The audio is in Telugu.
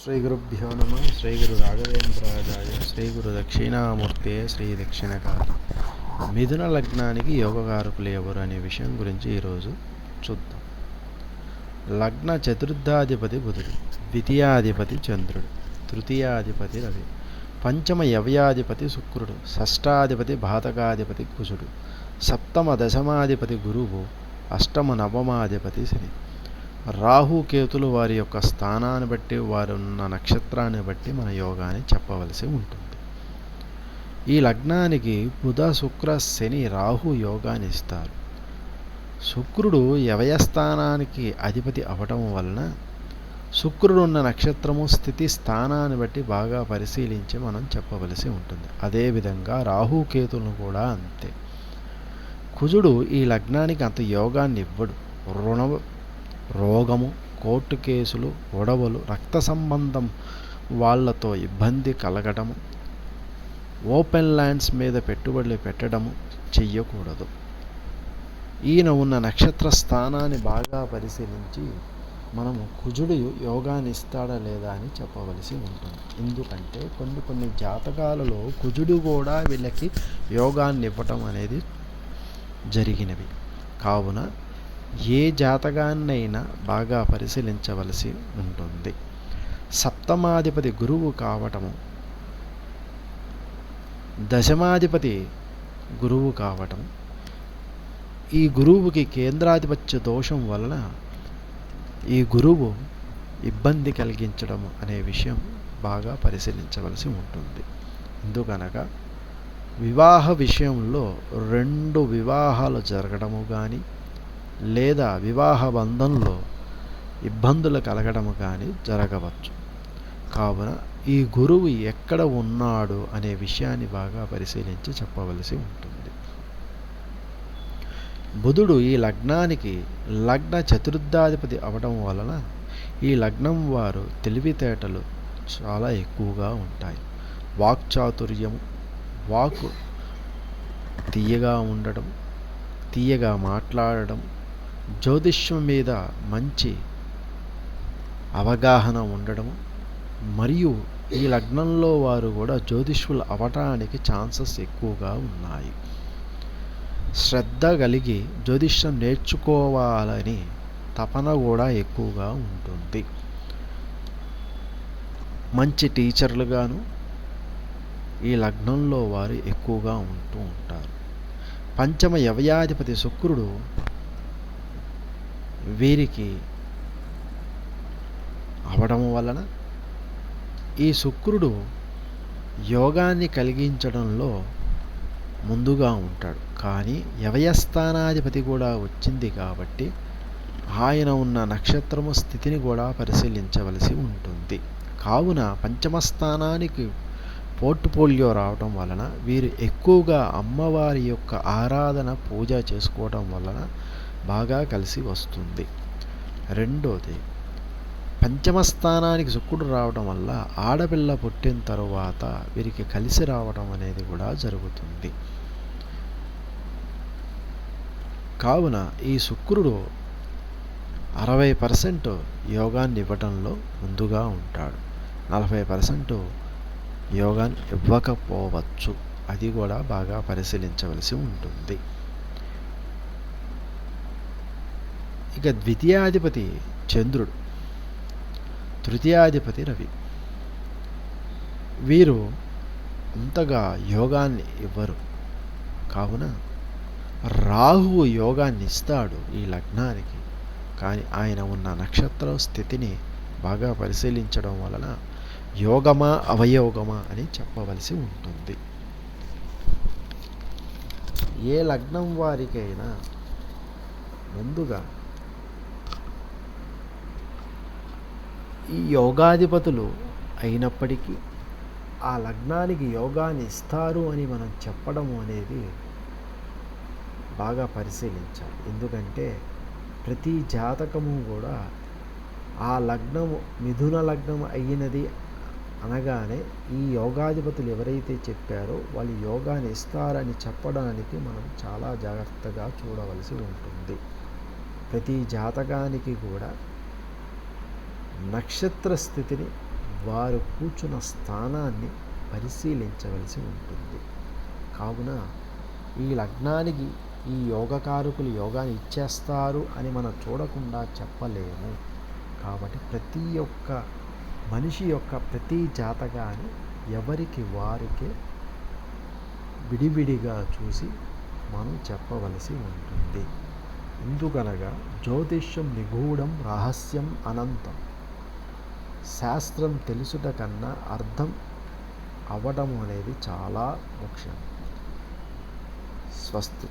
శ్రీ గురుభ్యో నమ. శ్రీ గురు రాఘవేంద్రాజాయ శ్రీ గురు దక్షిణామూర్తే శ్రీ దక్షిణకారి. మిథున లగ్నానికి యోగకారకులు ఎవరు అనే విషయం గురించి ఈరోజు చూద్దాం. లగ్న చతుర్థాధిపతి బుధుడు, ద్వితీయాధిపతి చంద్రుడు, తృతీయాధిపతి రవి, పంచమ యవ్యాధిపతి శుక్రుడు, షష్టాధిపతి బాధకాధిపతి కుజుడు, సప్తమ దశమాధిపతి గురువు, అష్టమ నవమాధిపతి శని. రాహుకేతులు వారి యొక్క స్థానాన్ని బట్టి, వారు ఉన్న నక్షత్రాన్ని బట్టి మన యోగాన్ని చెప్పవలసి ఉంటుంది. ఈ లగ్నానికి బుధ శుక్ర శని రాహు యోగాన్ని ఇస్తారు. శుక్రుడు యవయస్థానానికి అధిపతి అవటం వలన శుక్రుడు ఉన్న నక్షత్రము స్థితి స్థానాన్ని బట్టి బాగా పరిశీలించి మనం చెప్పవలసి ఉంటుంది. అదేవిధంగా రాహుకేతులను కూడా అంతే. కుజుడు ఈ లగ్నానికి అంత యోగాన్ని ఇవ్వడు. రోగము, కోర్టు కేసులు, గొడవలు, రక్త సంబంధం వాళ్లతో ఇబ్బంది కలగడము, ఓపెన్ ల్యాండ్స్ మీద పెట్టుబడులు పెట్టడము చెయ్యకూడదు. ఈయన ఉన్న నక్షత్ర స్థానాన్ని బాగా పరిశీలించి మనము కుజుడు యోగాన్ని ఇస్తాడా లేదా అని చెప్పవలసి ఉంటుంది. ఎందుకంటే కొన్ని జాతకాలలో కుజుడు కూడా వీళ్ళకి యోగాన్ని ఇవ్వటం అనేది జరిగినవి. కావున ఏ జాతకాన్నైనా బాగా పరిశీలించవలసి ఉంటుంది. సప్తమాధిపతి గురువు కావటము, దశమాధిపతి గురువు కావటం, ఈ గురువుకి కేంద్రాధిపత్య దోషం వలన ఈ గురువు ఇబ్బంది కలిగించడం అనే విషయం బాగా పరిశీలించవలసి ఉంటుంది. ఎందుకనగా వివాహ విషయంలో 2 వివాహాలు జరగడము కానీ లేదా వివాహ బంధంలో ఇబ్బందులు కలగడము కానీ జరగవచ్చు. కావున ఈ గురువు ఎక్కడ ఉన్నాడు అనే విషయాన్ని బాగా పరిశీలించి చెప్పవలసి ఉంటుంది. బుధుడు ఈ లగ్నానికి లగ్న చతుర్థాధిపతి అవడం వలన ఈ లగ్నం వారు తెలివితేటలు చాలా ఎక్కువగా ఉంటాయి. వాక్చాతుర్యము, వాక్ తీయగా ఉండడం, తీయగా మాట్లాడడం, జ్యోతిష్యం మీద మంచి అవగాహన ఉండడం, మరియు ఈ లగ్నంలో వారు కూడా జ్యోతిష్యులు అవటానికి ఛాన్సెస్ ఎక్కువగా ఉన్నాయి. శ్రద్ధ కలిగి జ్యోతిష్యం నేర్చుకోవాలని తపన కూడా ఎక్కువగా ఉంటుంది. మంచి టీచర్లుగాను ఈ లగ్నంలో వారు ఎక్కువగా ఉంటూ ఉంటారు. పంచమ యవ్యాధిపతి శుక్రుడు వీరికి అవడం వలన ఈ శుక్రుడు యోగాన్ని కలిగించడంలో ముందుగా ఉంటాడు. కానీ యవయస్థానాధిపతి కూడా వచ్చింది కాబట్టి ఆయన ఉన్న నక్షత్రము స్థితిని కూడా పరిశీలించవలసి ఉంటుంది. కావున పంచమ స్థానానికి పోర్ట్ఫోలియో రావటం వలన వీరు ఎక్కువగా అమ్మవారి యొక్క ఆరాధన పూజ చేసుకోవటం వలన బాగా కలిసి వస్తుంది. రెండోది, పంచమ స్థానానికి శుక్రుడు రావడం వల్ల ఆడపిల్ల పుట్టిన తరువాత వీరికి కలిసి రావడం అనేది కూడా జరుగుతుంది. కావున ఈ శుక్రుడు 60% యోగాన్ని ఇవ్వడంలో ముందుగా ఉంటాడు. 40% యోగాన్ని ఇవ్వకపోవచ్చు. అది కూడా బాగా పరిశీలించవలసి ఉంటుంది. ఇక ద్వితీయాధిపతి చంద్రుడు, తృతీయాధిపతి రవి. వీరు అంతగా యోగాన్ని ఇవ్వరు. కావున రాహువు యోగాన్ని ఇస్తాడు ఈ లగ్నానికి. కానీ ఆయన ఉన్న నక్షత్ర స్థితిని బాగా పరిశీలించడం వలన యోగమా అవయోగమా అని చెప్పవలసి ఉంటుంది. ఏ లగ్నం వారికైనా ముందుగా ఈ యోగాధిపతులు అయినప్పటికీ ఆ లగ్నానికి యోగాన్ని ఇస్తారు అని మనం చెప్పడము అనేది బాగా పరిశీలించాలి. ఎందుకంటే ప్రతి జాతకము కూడా ఆ లగ్నము మిథున లగ్నం అయినది అనగానే ఈ యోగాధిపతులు ఎవరైతే చెప్పారో వాళ్ళు యోగాన్ని ఇస్తారని చెప్పడానికి మనం చాలా జాగ్రత్తగా చూడవలసి ఉంటుంది. ప్రతి జాతకానికి కూడా నక్షత్ర స్థితిని వారు కూర్చున్న స్థానాన్ని పరిశీలించవలసి ఉంటుంది. కావున ఈ లగ్నానికి ఈ యోగకారకులు యోగాన్ని ఇచ్చేస్తారు అని మనం చూడకుండా చెప్పలేము. కాబట్టి ప్రతి ఒక్క మనిషి యొక్క ప్రతి జాతకాన్ని ఎవరికి వారికే విడివిడిగా చూసి మనం చెప్పవలసి ఉంటుంది. ఎందుకనగా జ్యోతిష్యం నిగూఢం రహస్యం అనంతం. శాస్త్రం తెలుసుట కన్నా అర్థం అవ్వడం అనేది చాలా ముఖ్యం. స్వస్తి.